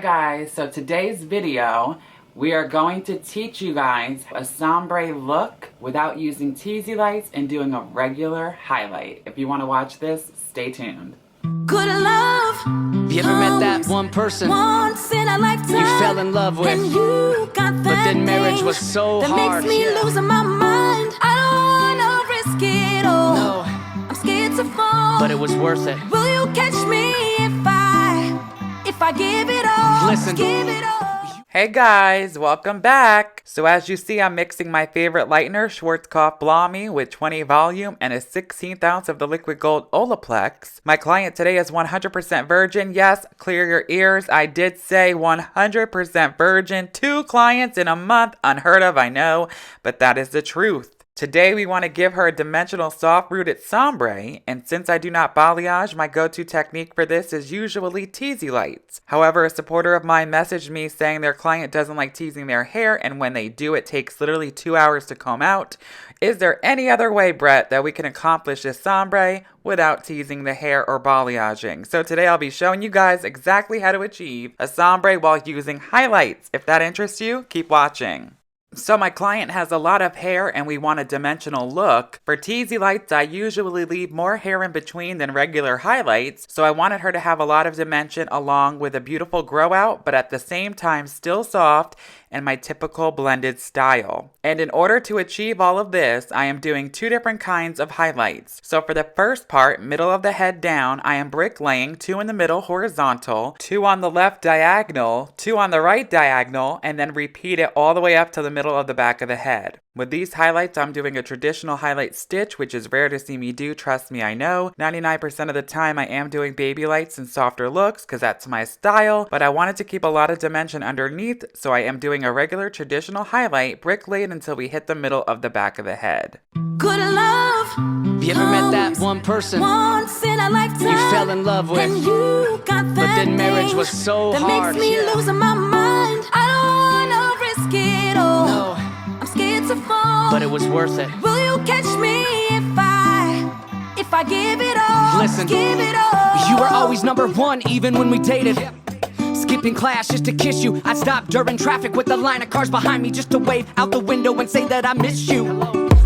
guys, so today's video we are going to teach you guys a sombre look without using Teasy lights and doing a regular highlight. If you want to watch this, stay tuned. Good love. You ever met that one person once in a lifetime you fell in love with, and you got that but then marriage thing was so that hard? makes me losing my mind. I don't wanna risk it all. No, I'm scared to fall, but it was worth it. Will you catch me if I give it all? Listen. Give it all. Hey guys, welcome back. So as you see, I'm mixing my favorite lightener, Schwarzkopf Blami, with 20 volume and a 16th ounce of the liquid gold Olaplex. My client today is 100% virgin. Yes, clear your ears. I did say 100% virgin. 2 clients in a month. Unheard of, I know, but that is the truth. Today we want to give her a dimensional soft rooted sombre, and since I do not balayage, my go-to technique for this is usually Teasy lights. However, a supporter of mine messaged me saying their client doesn't like teasing their hair, and when they do, it takes literally 2 hours to comb out. Is there any other way, Brett, that we can accomplish this sombre without teasing the hair or balayaging? So today I'll be showing you guys exactly how to achieve a sombre while using highlights. If that interests you, keep watching. So my client has a lot of hair and we want a dimensional look. For Teasy lights, I usually leave more hair in between than regular highlights, so I wanted her to have a lot of dimension along with a beautiful grow out, but at the same time still soft and my typical blended style. And in order to achieve all of this, I am doing 2 different kinds of highlights. So for the first part, middle of the head down, I am bricklaying 2 in the middle horizontal, 2 on the left diagonal, 2 on the right diagonal, and then repeat it all the way up to the middle of the back of the head. With these highlights, I'm doing a traditional highlight stitch, which is rare to see me do, trust me, I know. 99% of the time I am doing baby lights and softer looks because that's my style, but I wanted to keep a lot of dimension underneath, so I am doing a regular traditional highlight, bricklayed until we hit the middle of the back of the head. Good love. You ever met that one person once in a lifetime you fell in love with, and you got that but then marriage thing was so that hard? makes me losing my mind. I don't wanna risk it all. No, I'm scared to fall, but it was worth it. Will you catch me if I give it all? Listen, give it all. You were always number 1 even when we dated. Skipping class just to kiss you. I'd stop during traffic with a line of cars behind me just to wave out the window and say that I miss you.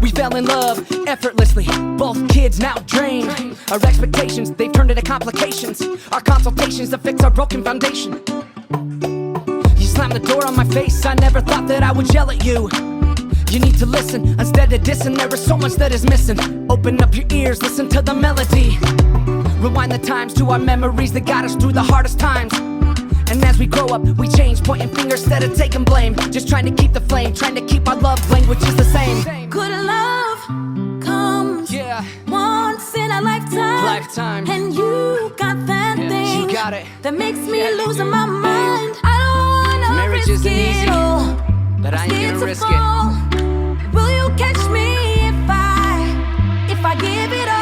We fell in love effortlessly, both kids now drained. Our expectations, they've turned into complications. Our consultations to fix our broken foundation. You slammed the door on my face, I never thought that I would yell at you. You need to listen, instead of dissing, there is so much that is missing. Open up your ears, listen to the melody. Rewind the times to our memories that got us through the hardest times. And as we grow up, we change, pointing fingers instead of taking blame. Just trying to keep the flame, trying to keep our love language is the same. Good love comes once in a lifetime. And you got that thing you got it. that makes me losing my mind. I don't wanna Marriage risk isn't it easy, all, but I ain't scared gonna to risk fall. it. Will you catch me if I give it all?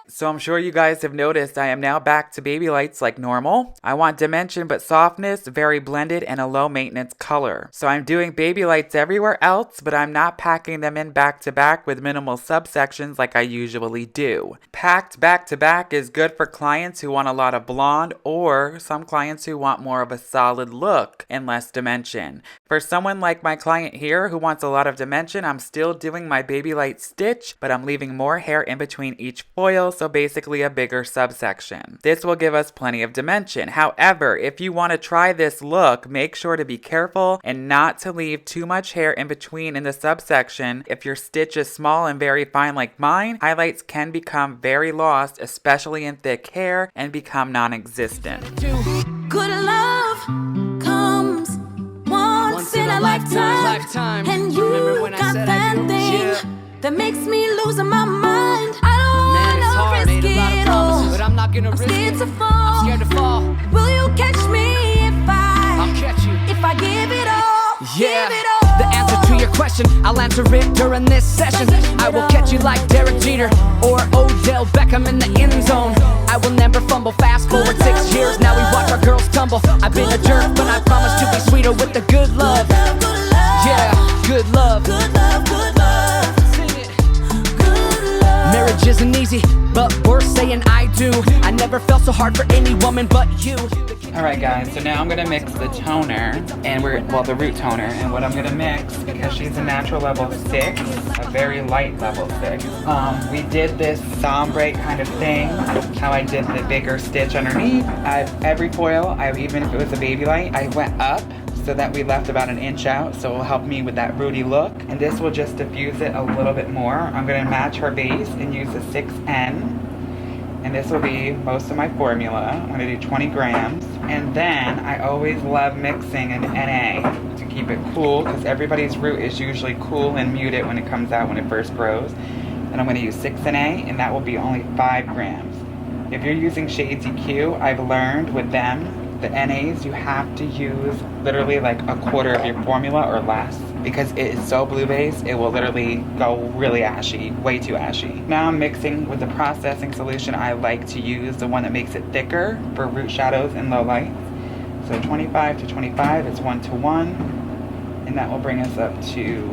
So I'm sure you guys have noticed I am now back to baby lights like normal. I want dimension but softness, very blended, and a low maintenance color. So I'm doing baby lights everywhere else, but I'm not packing them in back to back with minimal subsections like I usually do. Packed back to back is good for clients who want a lot of blonde or some clients who want more of a solid look and less dimension. For someone like my client here who wants a lot of dimension, I'm still doing my baby light stitch, but I'm leaving more hair in between each foil, so basically a bigger subsection. This will give us plenty of dimension. However, if you want to try this look, make sure to be careful and not to leave too much hair in between in the subsection. If your stitch is small and very fine like mine, highlights can become very lost, especially in thick hair, and become non-existent. Good love comes once in a lifetime. And you got that thing that makes me losing my mind. Hard, made a lot of promises, but I'm not gonna risk it. I'm scared to fall. Will you catch me I'll catch you if I give it all? Yeah, give it all. the answer to your question, I'll answer it during this session. I will catch you like Derek Jeter or Odell Beckham in the end zone. I will never fumble. Fast forward 6 years, now we watch our girls tumble. I've been a jerk, but I promise to be sweeter with the good love. Yeah, good love. Good love, good love. Sing it. Good love. Marriage isn't easy, but worth saying I do. I never felt so hard for any woman but you. Alright guys, so now I'm gonna mix the toner and the root toner, and what I'm gonna mix, because she's a natural level 6, a very light level 6. We did this sombre kind of thing, how I did the bigger stitch underneath. Every foil, even if it was a baby light, I went up so that we left about an inch out, so it will help me with that rooty look. And this will just diffuse it a little bit more. I'm gonna match her base and use a 6N. And this will be most of my formula. I'm gonna do 20 grams. And then I always love mixing an NA to keep it cool, because everybody's root is usually cool and muted when it comes out, when it first grows. And I'm gonna use 6 NA, and that will be only 5 grams. If you're using Shades EQ, I've learned with them, the NAs, you have to use literally like a quarter of your formula or less, because it is so blue based, it will literally go really ashy, way too ashy. Now I'm mixing with the processing solution. I like to use the one that makes it thicker for root shadows and low lights. So 25 to 25 is 1 to 1, and that will bring us up to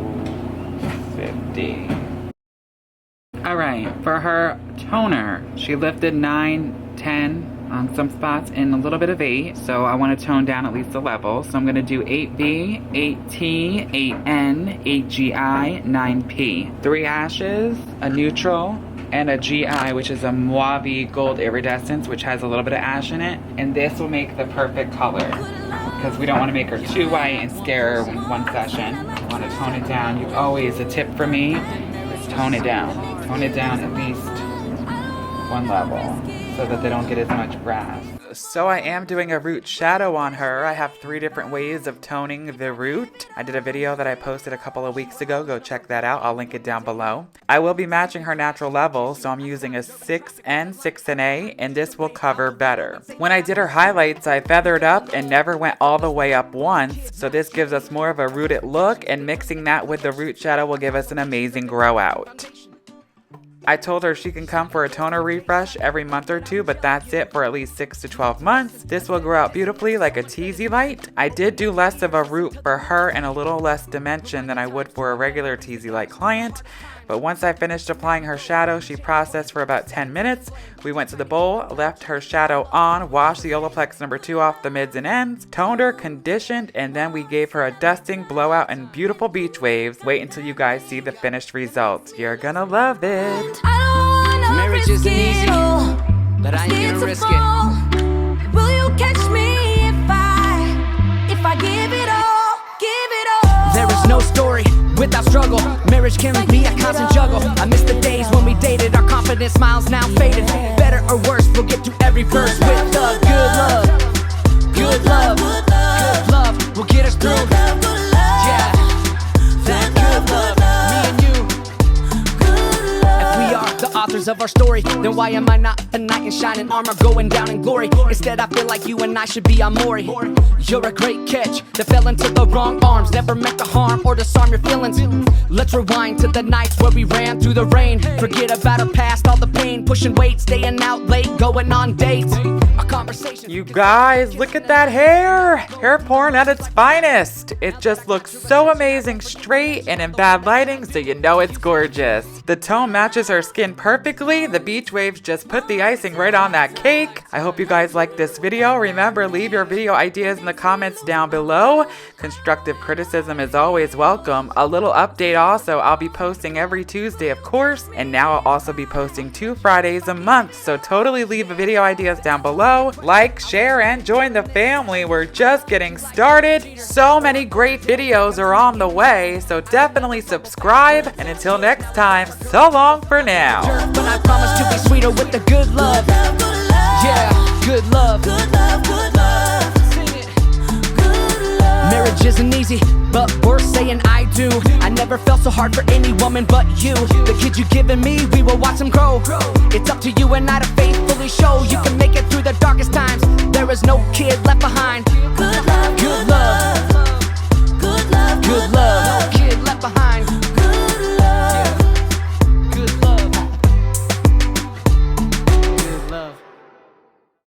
50. Alright, for her toner, she lifted 9, 10, on some spots, and a little bit of 8, so I want to tone down at least a level. So I'm going to do 8B, 8T, 8N, 8GI, 9P. 3 ashes, a neutral, and a GI, which is a mauve gold iridescence, which has a little bit of ash in it. And this will make the perfect color, because we don't want to make her too white and scare her in one session. We want to tone it down. You always, a tip for me is tone it down. Tone it down at least 1 level, so that they don't get as much brass. So I am doing a root shadow on her. I have 3 different ways of toning the root. I did a video that I posted a couple of weeks ago. Go check that out. I'll link it down below. I will be matching her natural level, so I'm using a 6N, 6NA, and this will cover better. When I did her highlights, I feathered up and never went all the way up once, so this gives us more of a rooted look, and mixing that with the root shadow will give us an amazing grow out. I told her she can come for a toner refresh every month or 2, but that's it for at least 6 to 12 months. This will grow out beautifully like a Teasy light. I did do less of a root for her and a little less dimension than I would for a regular Teasy light client. But once I finished applying her shadow, she processed for about 10 minutes. We went to the bowl, left her shadow on, washed the Olaplex number 2 off the mids and ends, toned her, conditioned, and then we gave her a dusting, blowout, and beautiful beach waves. Wait until you guys see the finished results. You're gonna love it. Marriage isn't easy, but I ain't gonna risk it. Will you catch me if I give it all, give it all? There is no story without struggle. Marriage can be a constant juggle. I miss the days when we dated. Our confident smiles now faded. Better or worse, we'll get through every verse with the good love. Good love, good love will get us through. Yeah, that good love. Me and you. If we are the authors of our story, then why am I not a knight in shining armor going down in glory? Instead I feel like you and I should be on Maury. You're a great catch that fell into the wrong arms. Never meant to harm or disarm your feelings. Let's rewind to the nights where we ran through the rain. Forget about our past, all the pain. Pushing weight, staying out late, going on dates. Our conversation. You guys, look at that hair! Hair porn at its finest. It just looks so amazing straight and in bad lighting, so you know it's gorgeous. The tone matches her skin perfectly. The beach waves just put the icing right on that cake. I hope you guys liked this video. Remember, leave your video ideas in the comments down below. Constructive criticism is always welcome. A little update also, I'll be posting every Tuesday, of course, and now I'll also be posting 2 Fridays a month, so totally leave video ideas down below. Like, share, and join the family. We're just getting started. So many great videos are on the way, so definitely subscribe, and until next time, so long for now. But I promise to be sweeter with the good love. Yeah, good love. Good love, good love. Sing it. Marriage isn't easy, but worth saying I do. I never felt so hard for any woman but you. The kid you given me, we will watch him grow. It's up to you and I to faithfully show you can make it through the darkest times. There is no kid left behind. Good love, Good love. good love, Good love. No kid left behind.